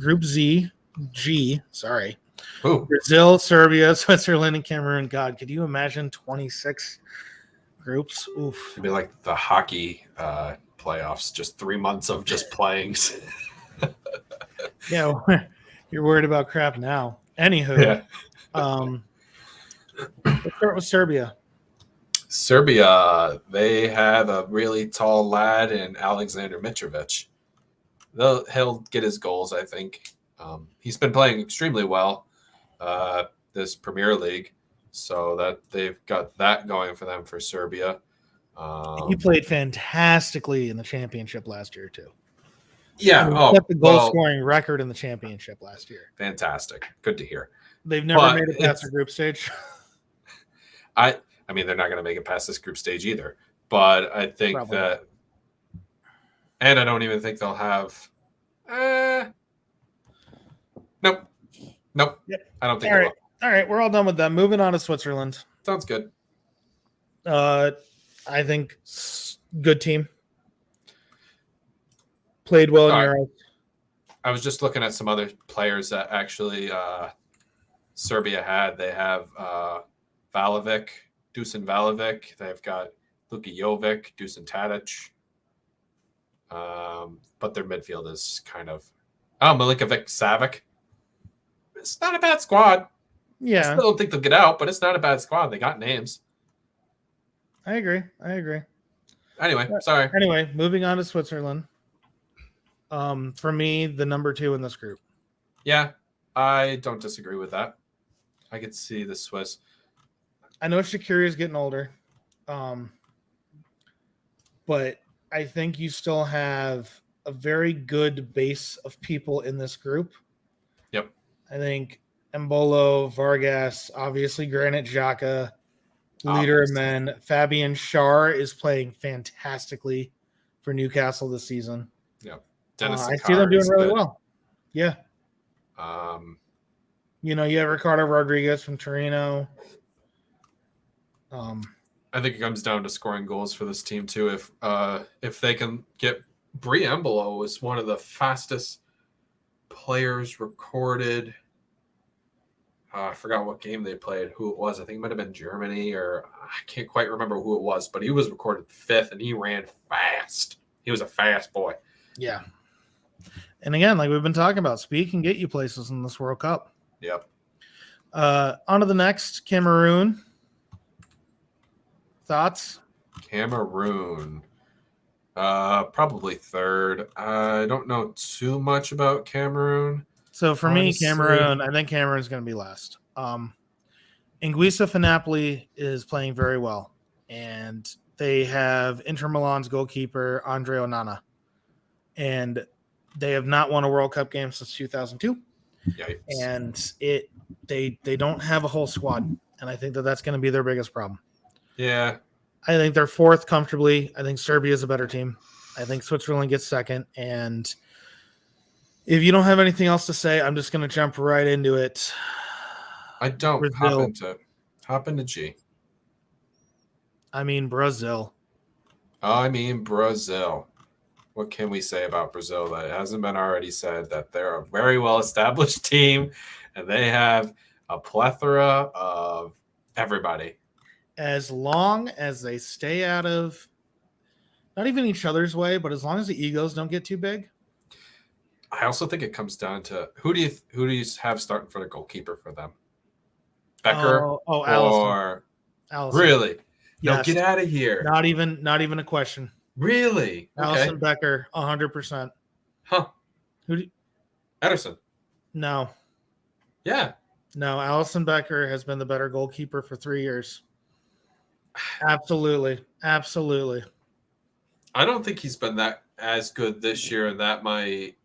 Group G, sorry. Ooh. Brazil, Serbia, Switzerland, and Cameroon. God, could you imagine 26 groups? Oof. It'd be like the hockey playoffs, just 3 months of just playing. Yeah, you're worried about crap now. Anywho, Yeah. Let's start with Serbia. Serbia, they have a really tall lad in Alexander Mitrovic. He'll get his goals, I think. He's been playing extremely well this Premier League, so that they've got that going for them for Serbia. He played fantastically in the championship last year too. Yeah, set the goal scoring record in the championship last year. Fantastic, good to hear. They've never made it past the group stage. I mean, they're not going to make it past this group stage either. But I think Probably. That, and I don't even think they'll have. Nope. Yep. I don't think. All right, we're all done with them. Moving on to Switzerland. Sounds good. I think good team. Played well in Europe. I was just looking at some other players that actually Serbia had. They have Dusan Valovic. They've got Luka Jovic, Dusan Tadic. But their midfield is kind of Milinkovic Savic. It's not a bad squad. Yeah. I still don't think they'll get out, but it's not a bad squad. They got names. I agree. Anyway, sorry. Anyway, moving on to Switzerland. For me, the number 2 in this group. Yeah, I don't disagree with that. I could see the Swiss. I know Shaqiri is getting older, but I think you still have a very good base of people in this group. Yep. I think Embolo, Vargas, obviously Granit Xhaka, leader of men. Fabian Schär is playing fantastically for Newcastle this season. Yep. I see them doing really well. Yeah. You have Ricardo Rodriguez from Torino. I think it comes down to scoring goals for this team too. If they can get Brie Embolo is one of the fastest players recorded. I forgot what game they played, who it was. I think it might have been Germany, or I can't quite remember who it was, but he was recorded 5th and he ran fast. He was a fast boy. Yeah. And again, like we've been talking about, speed can get you places in this World Cup. Yep. On to the next, Cameroon. Thoughts? Cameroon. Probably 3rd. I don't know too much about Cameroon. So for me, Cameroon, I think Cameroon's going to be last. Anguissa for Napoli is playing very well. And they have Inter Milan's goalkeeper, Andre Onana. And they have not won a World Cup game since 2002. Yikes. And they don't have a whole squad. And I think that's going to be their biggest problem. Yeah. I think they're 4th comfortably. I think Serbia is a better team. I think Switzerland gets 2nd. And if you don't have anything else to say, I'm just going to jump right into it. I don't. Brazil. Hop into G. I mean Brazil. What can we say about Brazil that hasn't been already said? That they're a very well-established team, and they have a plethora of everybody. As long as they stay out of not even each other's way, but as long as the egos don't get too big. I also think it comes down to who do you have starting for the goalkeeper for them? Becker or Allison. Really? Yes. No, get out of here. Not even a question. Really? Allison Becker, 100%. Huh? Ederson? No. Yeah. No, Allison Becker has been the better goalkeeper for 3 years. Absolutely. I don't think he's been that as good this year, and that might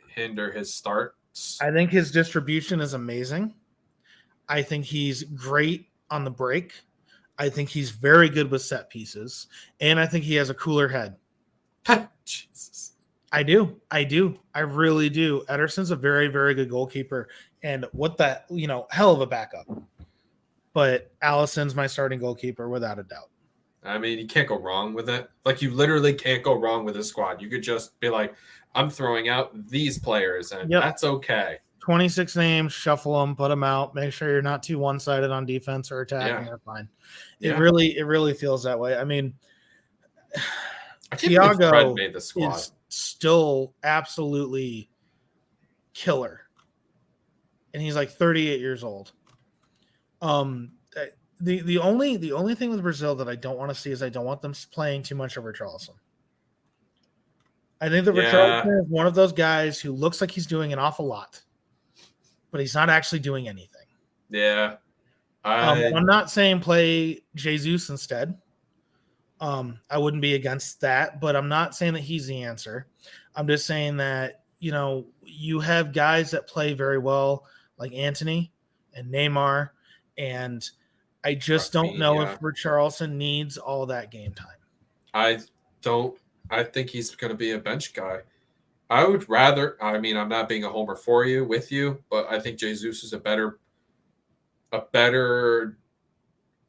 hinder his starts. I think his distribution is amazing. I think he's great on the break. I think he's very good with set pieces, and I think he has a cooler head. Jesus. I do. I really do. Ederson's a very, very good goalkeeper, and hell of a backup. But Allison's my starting goalkeeper without a doubt. I mean, you can't go wrong with it. Like, you literally can't go wrong with a squad. You could just be like, I'm throwing out these players, and Yep. that's okay. 26 names, shuffle them, put them out. Make sure you're not too one-sided on defense or attack, and they're fine. It really feels that way. I mean, I can't believe Fred Thiago made the squad. is still absolutely killer, and he's like 38 years old. The only thing with Brazil that I don't want to see is I don't want them playing too much over Richarlison. I think that Richarlison is one of those guys who looks like he's doing an awful lot, but he's not actually doing anything. Yeah. I'm not saying play Jesus instead. I wouldn't be against that, but I'm not saying that he's the answer. I'm just saying that, you have guys that play very well, like Antony and Neymar, and I just don't know if Richarlison needs all that game time. I think he's going to be a bench guy. I would rather, I'm not being a homer with you, but I think Jesus is a better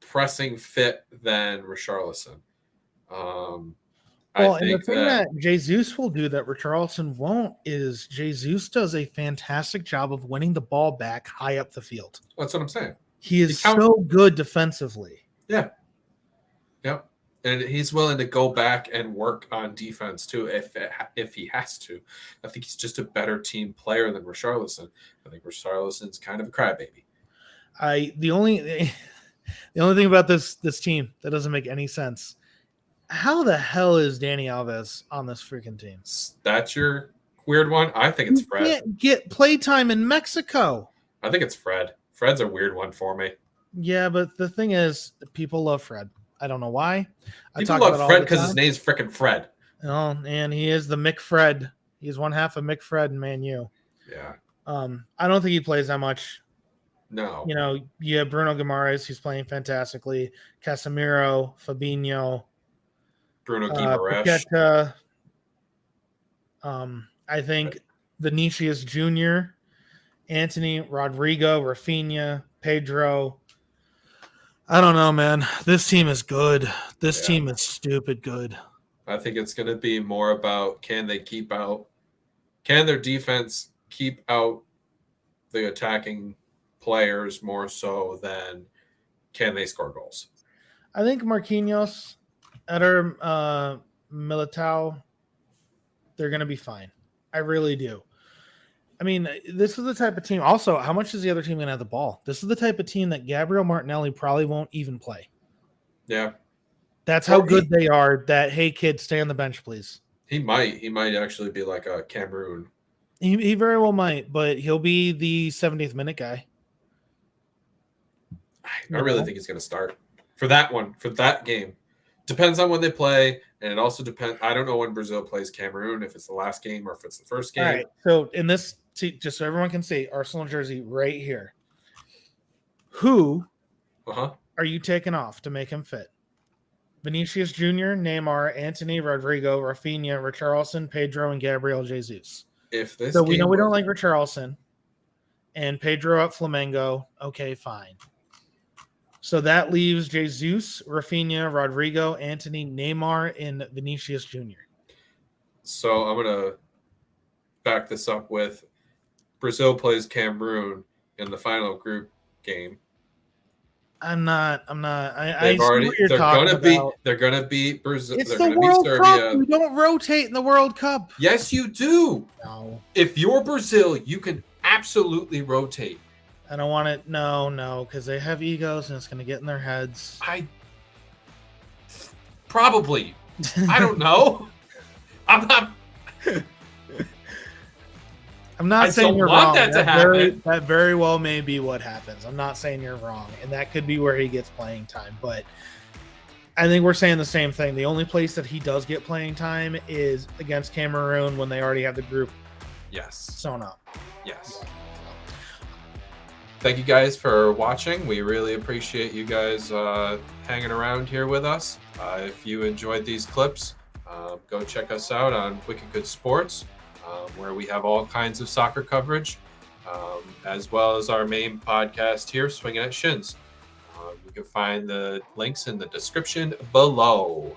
pressing fit than Richarlison. The thing that Jesus will do that Richarlison won't is Jesus does a fantastic job of winning the ball back high up the field. That's what I'm saying. He is so good defensively. Yeah. Yep. And he's willing to go back and work on defense too if he has to. I think he's just a better team player than Richarlison. I think Richarlison's kind of a crybaby. The only thing about this team that doesn't make any sense. How the hell is Dani Alves on this freaking team? That's your weird one? I think it's Fred. He can't get playtime in Mexico. I think it's Fred. Fred's a weird one for me. Yeah, but the thing is, people love Fred. I don't know why. People love Fred because his name's freaking Fred. Oh, and he is the McFred. He's one half of McFred and Man U. Yeah. I don't think he plays that much. No. You have Bruno Guimaraes, who's playing fantastically. Casemiro, Fabinho. Bruno Guimaraes. I think Vinicius Jr., Anthony, Rodrigo, Rafinha, Pedro. I don't know, man. This team is good. This team is stupid good. I think it's going to be more about can their defense keep out the attacking players more so than can they score goals. I think Marquinhos, Eder, Militao, they're going to be fine. I really do. I mean, this is the type of team. Also, how much is the other team going to have the ball? This is the type of team that Gabriel Martinelli probably won't even play. Yeah. That's how good they are that, hey, kid, stay on the bench, please. He might actually be like a Cameroon. He very well might, but he'll be the 70th minute guy. I really think he's going to start for that game. Depends on when they play, and it also depends. I don't know when Brazil plays Cameroon, if it's the last game or if it's the first game. All right. So in this, just so everyone can see, Arsenal jersey right here. Who are you taking off to make him fit? Vinicius Jr., Neymar, Antony, Rodrigo, Rafinha, Richarlison, Pedro, and Gabriel Jesus. We know we don't like Richarlison, and Pedro at Flamengo. Okay, fine. So that leaves Jesus, Rafinha, Rodrigo, Antony, Neymar, and Vinicius Jr. So I'm going to back this up with Brazil plays Cameroon in the final group game. I'm not. They're gonna beat Brazil. It's the World Cup. We don't rotate in the World Cup. Yes, you do. No. If you're Brazil, you can absolutely rotate. I don't want it. No, because they have egos and it's gonna get in their heads. Probably. I don't know. I'm not. I'm not saying you're wrong. That very well may be what happens. I'm not saying you're wrong, and that could be where he gets playing time. But I think we're saying the same thing. The only place that he does get playing time is against Cameroon when they already have the group. Sewn up. Yes. Thank you guys for watching. We really appreciate you guys hanging around here with us. If you enjoyed these clips, go check us out on Wicked Good Sports. Where we have all kinds of soccer coverage, as well as our main podcast here, Swingin at Shins. You can find the links in the description below.